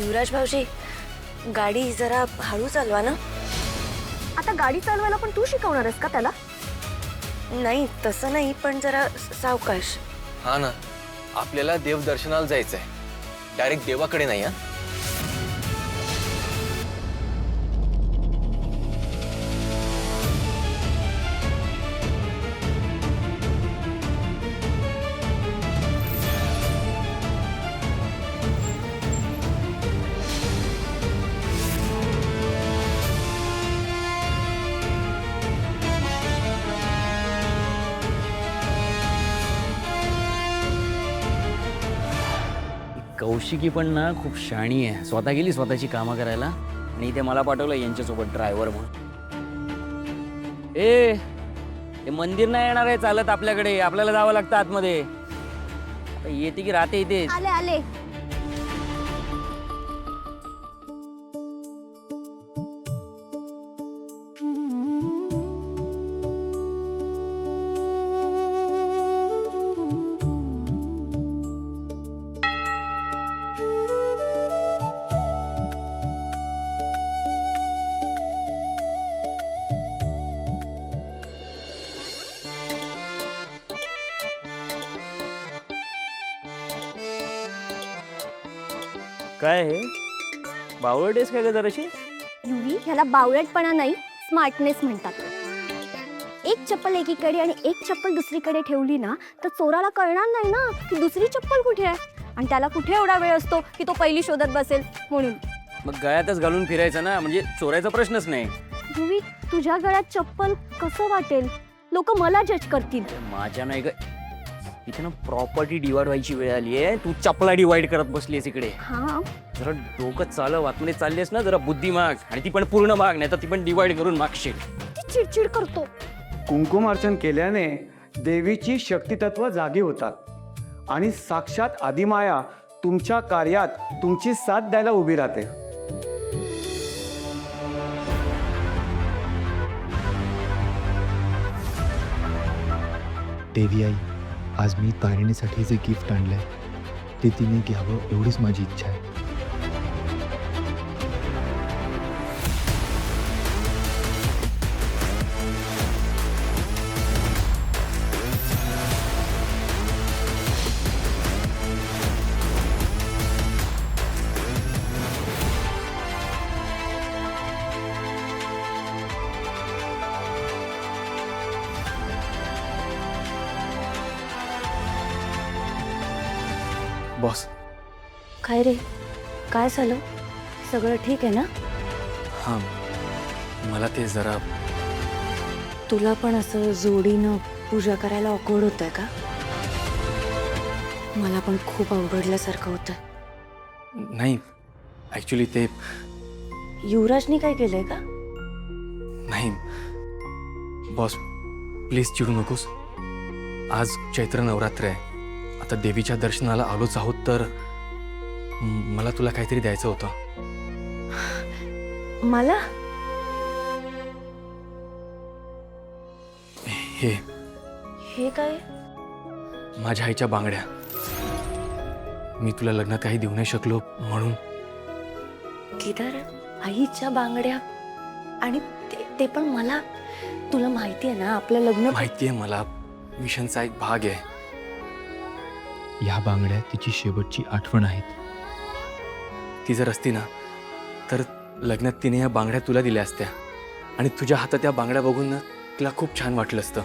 युवराज भाऊजी, गाडी जरा हळू चालवा ना. आता गाडी चालवायला पण तू शिकवणार आहेस का त्याला? नाही तसं नाही, पण जरा सावकाश. हा ना, आपल्याला देवदर्शनाला जायचंय, डायरेक्ट देवाकडे नाही. हा कौशिकी पण ना खूप शाणी आहे. स्वतः गेली स्वतःची कामं करायला आणि इथे मला पाठवलं यांच्यासोबत ड्रायव्हर म्हणून. हे मंदिर नाही येणार आहे चालत आपल्याकडे, आपल्याला जावं लागतं आतमध्ये. आता येते की राहते इथे. आले आले. काय हे बावळटेस काय का जराशी? युवी, ह्याला बावळटपणा नाही, स्मार्टनेस म्हणतात. एक चप्पल एकीकडे आणि एक चप्पल दुसरीकडे ठेवली ना तर चोराला कळणार नाही ना की दुसरी चप्पल कुठे आहे. आणि त्याला कुठे एवढा वेळ असतो की तो पहिली शोधत बसेल म्हणून. मग गळ्यातच घालून फिरायचं ना, म्हणजे चोरायचा प्रश्नच नाही. युवी, तुझ्या गळ्यात चप्पल कसं वाटेल? लोक मला जज करतील. माझ्या नाही ग, इथे ना प्रॉपर्टी डिवाइड व्हायची वेळ आली आहे. तू चपला डिवाइड करत बसलीस इकडे. हा, जरा डोकं चालव, आतमध्ये चाललीस ना, जरा बुद्धी माग. आणि ती पण पूर्ण माग, नाही तर ती पण डिवाइड करून मागशील. ती चिडचिड करतो. कुंकुम अर्चन केल्याने देवीची शक्तितत्व जागी होतात आणि साक्षात आदिमाया तुमच्या कार्यात तुमची साथ द्यायला उभी राहते. देवी आई, आज मी तारिणीसाठी जे गिफ्ट आणलंय ते तिने घ्यावं एवढीच माझी इच्छा आहे. बॉस. काय रे, काय झालं? सगळं ठीक आहे ना? हां, मला ते जरा तुला पण असं जोडीनं पूजा करायला ऑकवर्ड होतंय का? मला पण खूप अवघडल्यासारखं होतं. नाही, ॲक्च्युली ते युवराजनी काय केलंय का? नाही बॉस, प्लीज चिडू नकोस. आज चैत्र नवरात्र आहे. आता देवीच्या दर्शनाला आलोच आहोत, तर मला तुला काहीतरी द्यायचं होतं. मला? हे हे काय? माझ्या आईच्या बांगड्या. मी तुला लग्नात काही देऊ नाही शकलो म्हणून. केदार, आईच्या बांगड्या आणि ते पण मला. तुला माहिती आहे ना आपलं लग्न. माहिती आहे मला, मिशनचा एक भाग आहे. ह्या बांगड्या तिची शेवटची आठवण आहेत. ती जर असती ना तर लग्नात तिने या बांगड्या तुला दिल्या असत्या आणि तुझ्या हातात त्या बांगड्या बघून ना तिला खूप छान वाटलं असतं.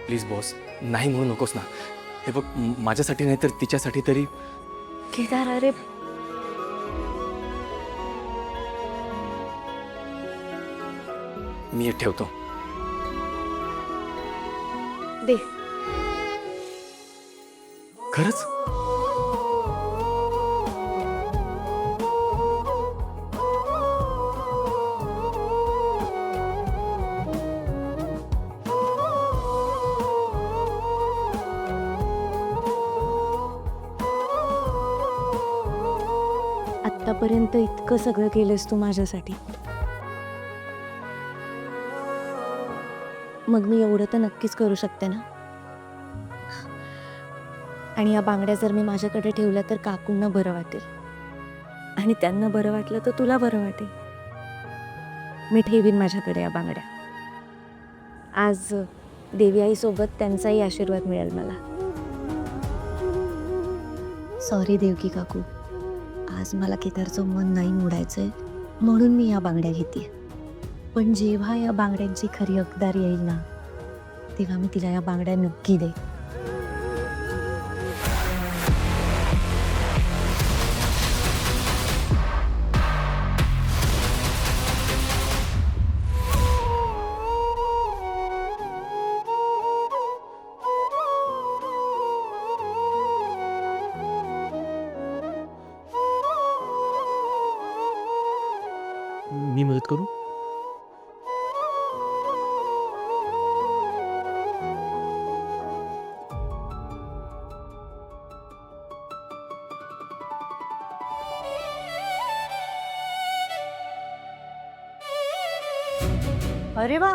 प्लीज बॉस, नाही म्हणू नकोस ना. हे बघ, माझ्यासाठी नाही तर तिच्यासाठी तरी. केदार, अरे मी हे ठेवतो. दे. खरंच? आत्तापर्यंत इतकं सगळं केलंस तू माझ्यासाठी, मग मी एवढं तर नक्कीच करू शकते ना. आणि या बांगड्या जर मी माझ्याकडे ठेवल्या तर काकूंना बरं वाटेल. आणि त्यांना बरं वाटलं तर तुला बरं वाटेल. मी ठेवीन माझ्याकडे या बांगड्या. आज देवी आईसोबत त्यांचाही आशीर्वाद मिळेल मला. सॉरी देवकी काकू, आज मला केदारचं मन नाही मोडायचंय म्हणून मी या बांगड्या घेते. पण जेव्हा या बांगड्यांची खरी हकदार येईल ना, तेव्हा मी तिला या बांगड्या नक्की दे. मी मदत करू? अरे वा,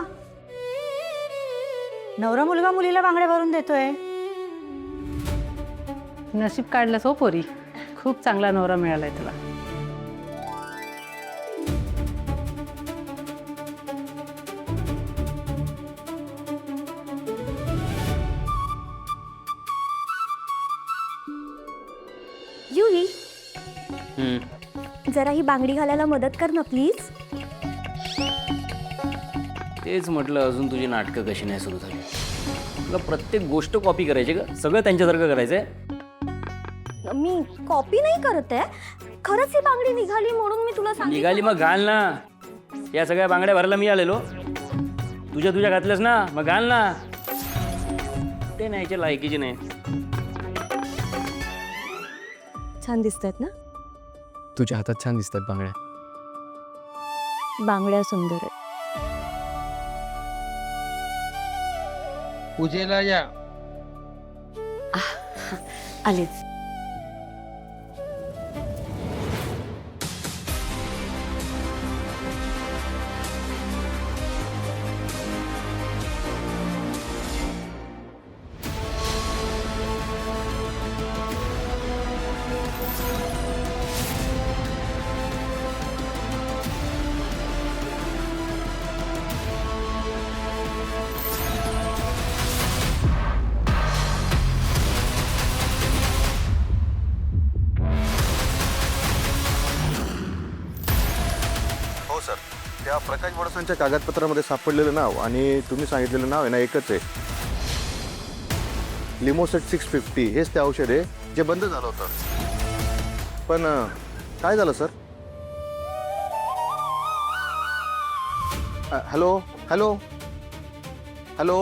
नवरा मुलगा मुलीला बांगड्या भरून देतोय. नशीब काढलंस हो पोरी, खूप चांगला नवरा मिळालाय तुला. जुही, जरा ही बांगडी घालायला मदत कर ना प्लीज. तेच म्हटलं, अजून तुझी नाटकं कशी नाही सुरू झाली. तुला प्रत्येक गोष्ट कॉपी करायची का? सगळं त्यांच्यासारखं करायचंय? मी कॉपी नाही करत आहे, खरंच ही बांगडी निघाली म्हणून मी तुला सांगितलं. निघाली मग घाल ना. या सगळ्या बांगड्या भरायला मी आलेलो. तुझ्या घातल्यास ना, मग घाल ना. ते न्यायच्या लायकीची नाही. छान दिसतात ना तुझ्या हातात छान दिसतात बांगड्या. बांगड्या? सुंदर आहेत. पूजेला या. आलेच. हो सर, त्या प्रकाश वडसांच्या कागदपत्रामध्ये सापडलेलं नाव आणि तुम्ही सांगितलेलं नाव आहे ना, एकच आहे. लिमोसेट 650 हेच ते औषध आहे जे बंद झालं होतं. पण काय झालं सर? Hello hello hello